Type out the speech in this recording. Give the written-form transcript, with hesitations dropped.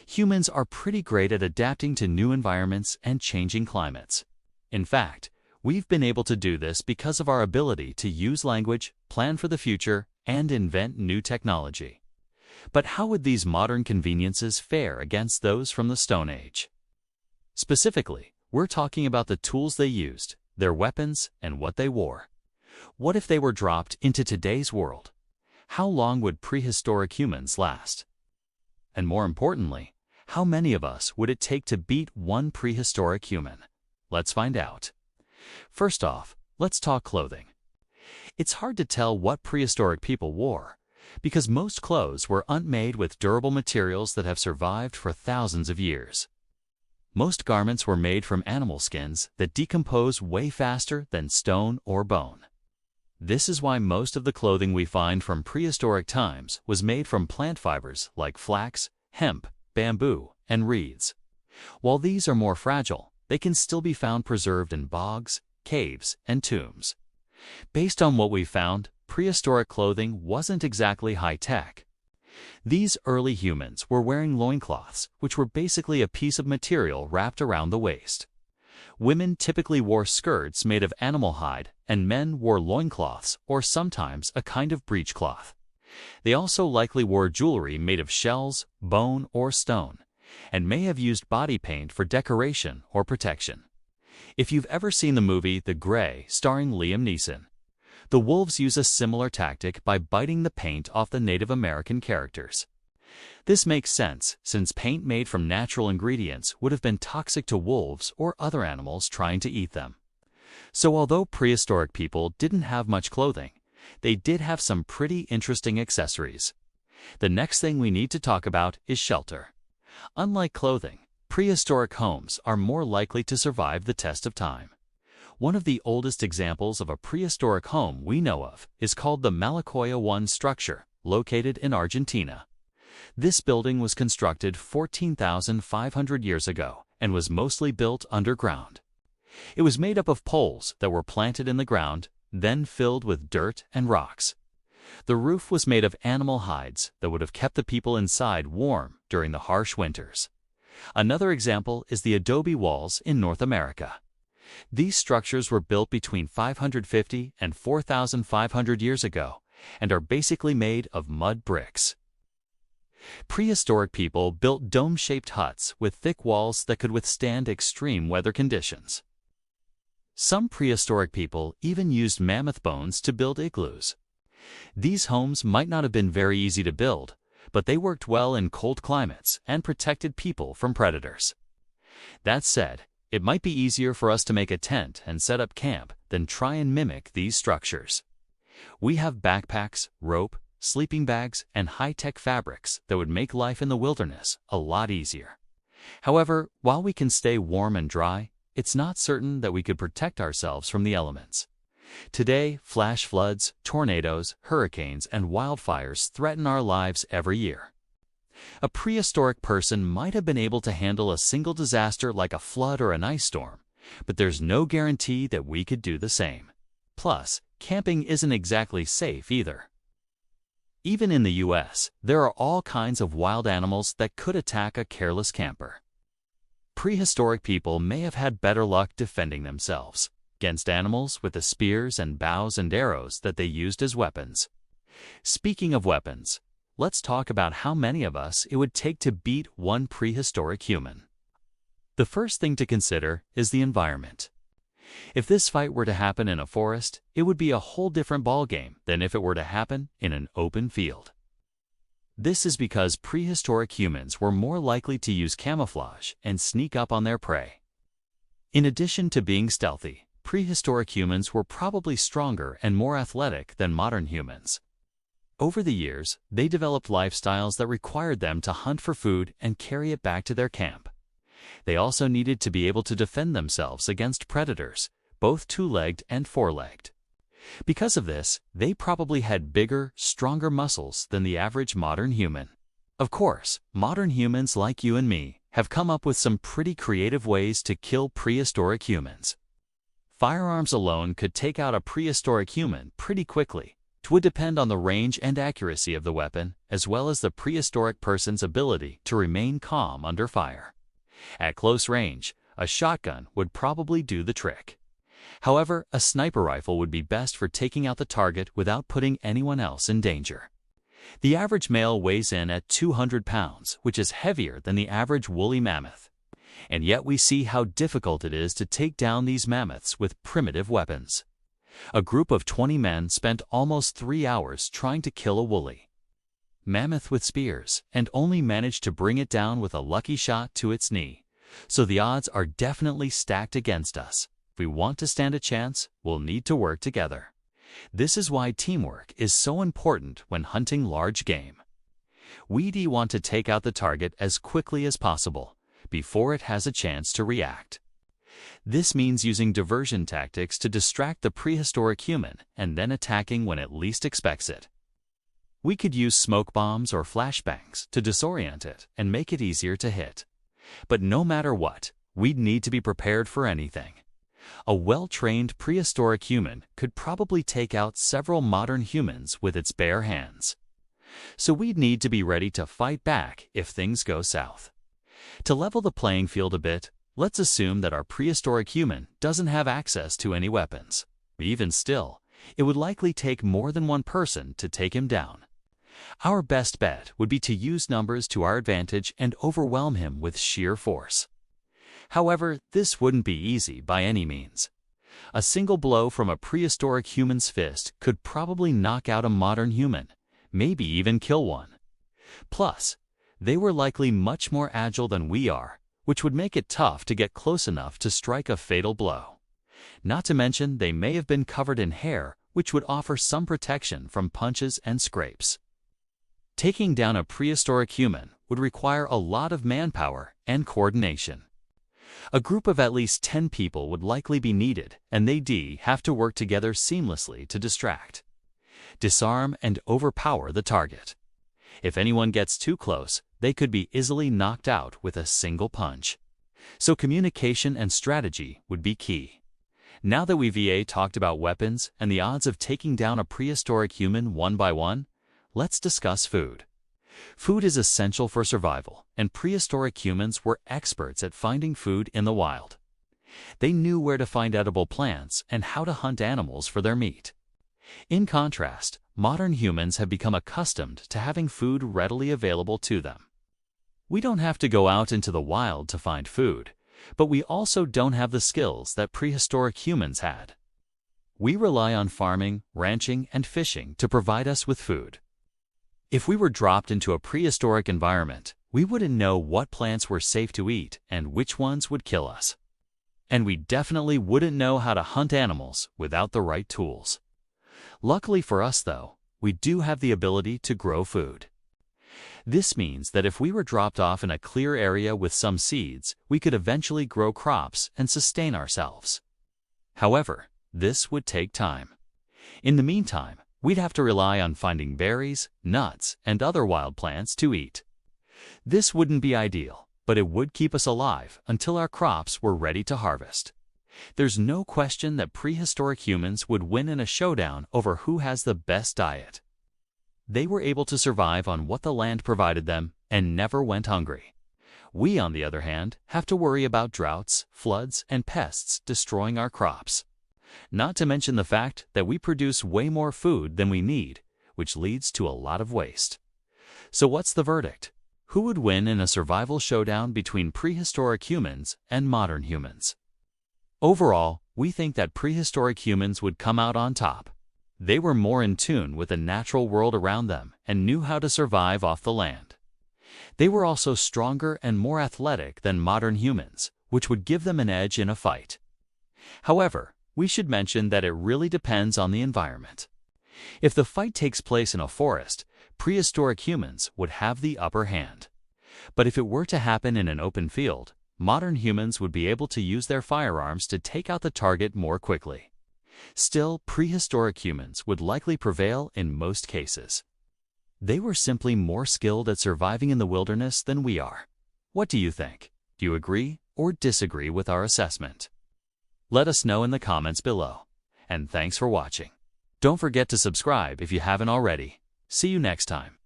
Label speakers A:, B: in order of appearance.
A: Humans are pretty great at adapting to new environments and changing climates. In fact, we've been able to do this because of our ability to use language, plan for the future, and invent new technology. But how would these modern conveniences fare against those from the Stone Age? Specifically, we're talking about the tools they used, their weapons, and what they wore. What if they were dropped into today's world? How long would prehistoric humans last? And more importantly, how many of us would it take to beat one prehistoric human? Let's find out. First off, let's talk clothing. It's hard to tell what prehistoric people wore, because most clothes were unmade with durable materials that have survived for thousands of years. Most garments were made from animal skins that decompose way faster than stone or bone. This is why most of the clothing we find from prehistoric times was made from plant fibers like flax, hemp, bamboo, and reeds. While these are more fragile, they can still be found preserved in bogs, caves, and tombs. Based on what we found, prehistoric clothing wasn't exactly high-tech. These early humans were wearing loincloths, which were basically a piece of material wrapped around the waist. Women typically wore skirts made of animal hide, and men wore loincloths or sometimes a kind of breechcloth. They also likely wore jewelry made of shells, bone, or stone, and may have used body paint for decoration or protection. If you've ever seen the movie The Grey starring Liam Neeson, the wolves use a similar tactic by biting the paint off the Native American characters. This makes sense, since paint made from natural ingredients would have been toxic to wolves or other animals trying to eat them. So although prehistoric people didn't have much clothing, they did have some pretty interesting accessories. The next thing we need to talk about is shelter. Unlike clothing, prehistoric homes are more likely to survive the test of time. One of the oldest examples of a prehistoric home we know of is called the Malacoya I structure, located in Argentina. This building was constructed 14,500 years ago and was mostly built underground. It was made up of poles that were planted in the ground, then filled with dirt and rocks. The roof was made of animal hides that would have kept the people inside warm during the harsh winters. Another example is the adobe walls in North America. These structures were built between 550 and 4,500 years ago and are basically made of mud bricks. Prehistoric people built dome-shaped huts with thick walls that could withstand extreme weather conditions. Some prehistoric people even used mammoth bones to build igloos. These homes might not have been very easy to build, but they worked well in cold climates and protected people from predators. That said, it might be easier for us to make a tent and set up camp than try and mimic these structures. We have backpacks, rope, sleeping bags, and high-tech fabrics that would make life in the wilderness a lot easier. However, while we can stay warm and dry, it's not certain that we could protect ourselves from the elements. Today, flash floods, tornadoes, hurricanes, and wildfires threaten our lives every year. A prehistoric person might have been able to handle a single disaster like a flood or an ice storm, but there's no guarantee that we could do the same. Plus, camping isn't exactly safe either. Even in the US, there are all kinds of wild animals that could attack a careless camper. Prehistoric people may have had better luck defending themselves against animals with the spears and bows and arrows that they used as weapons. Speaking of weapons, let's talk about how many of us it would take to beat one prehistoric human. The first thing to consider is the environment. If this fight were to happen in a forest, it would be a whole different ballgame than if it were to happen in an open field. This is because prehistoric humans were more likely to use camouflage and sneak up on their prey. In addition to being stealthy, prehistoric humans were probably stronger and more athletic than modern humans. Over the years, they developed lifestyles that required them to hunt for food and carry it back to their camp. They also needed to be able to defend themselves against predators, both two-legged and four-legged. Because of this, they probably had bigger, stronger muscles than the average modern human. Of course, modern humans like you and me have come up with some pretty creative ways to kill prehistoric humans. Firearms alone could take out a prehistoric human pretty quickly, It would depend on the range and accuracy of the weapon, as well as the prehistoric person's ability to remain calm under fire. At close range, a shotgun would probably do the trick. However, a sniper rifle would be best for taking out the target without putting anyone else in danger. The average male weighs in at 200 pounds, which is heavier than the average woolly mammoth. And yet we see how difficult it is to take down these mammoths with primitive weapons. A group of 20 men spent almost 3 hours trying to kill a woolly mammoth with spears, and only managed to bring it down with a lucky shot to its knee. So the odds are definitely stacked against us. If we want to stand a chance, we'll need to work together. This is why teamwork is so important when hunting large game. We want to take out the target as quickly as possible, before it has a chance to react. This means using diversion tactics to distract the prehistoric human and then attacking when it least expects it. We could use smoke bombs or flashbangs to disorient it and make it easier to hit. But no matter what, we'd need to be prepared for anything. A well-trained prehistoric human could probably take out several modern humans with its bare hands. So we'd need to be ready to fight back if things go south. To level the playing field a bit, let's assume that our prehistoric human doesn't have access to any weapons. Even still, it would likely take more than one person to take him down. Our best bet would be to use numbers to our advantage and overwhelm him with sheer force. However, this wouldn't be easy by any means. A single blow from a prehistoric human's fist could probably knock out a modern human, maybe even kill one. Plus, they were likely much more agile than we are, which would make it tough to get close enough to strike a fatal blow. Not to mention they may have been covered in hair, which would offer some protection from punches and scrapes. Taking down a prehistoric human would require a lot of manpower and coordination. A group of at least 10 people would likely be needed, and they'd have to work together seamlessly to distract, disarm, and overpower the target. If anyone gets too close, they could be easily knocked out with a single punch. So communication and strategy would be key. Now that we've talked about weapons and the odds of taking down a prehistoric human one by one, let's discuss food. Food is essential for survival, and prehistoric humans were experts at finding food in the wild. They knew where to find edible plants and how to hunt animals for their meat. In contrast, modern humans have become accustomed to having food readily available to them. We don't have to go out into the wild to find food, but we also don't have the skills that prehistoric humans had. We rely on farming, ranching, and fishing to provide us with food. If we were dropped into a prehistoric environment, we wouldn't know what plants were safe to eat and which ones would kill us. And we definitely wouldn't know how to hunt animals without the right tools. Luckily for us, though, we do have the ability to grow food. This means that if we were dropped off in a clear area with some seeds, we could eventually grow crops and sustain ourselves. However, this would take time. In the meantime, we'd have to rely on finding berries, nuts, and other wild plants to eat. This wouldn't be ideal, but it would keep us alive until our crops were ready to harvest. There's no question that prehistoric humans would win in a showdown over who has the best diet. They were able to survive on what the land provided them and never went hungry. We, on the other hand, have to worry about droughts, floods, and pests destroying our crops. Not to mention the fact that we produce way more food than we need, which leads to a lot of waste. So what's the verdict? Who would win in a survival showdown between prehistoric humans and modern humans? Overall, we think that prehistoric humans would come out on top. They were more in tune with the natural world around them and knew how to survive off the land. They were also stronger and more athletic than modern humans, which would give them an edge in a fight. However, we should mention that it really depends on the environment. If the fight takes place in a forest, prehistoric humans would have the upper hand. But if it were to happen in an open field, modern humans would be able to use their firearms to take out the target more quickly. Still, prehistoric humans would likely prevail in most cases. They were simply more skilled at surviving in the wilderness than we are. What do you think? Do you agree or disagree with our assessment? Let us know in the comments below. And thanks for watching. Don't forget to subscribe if you haven't already. See you next time.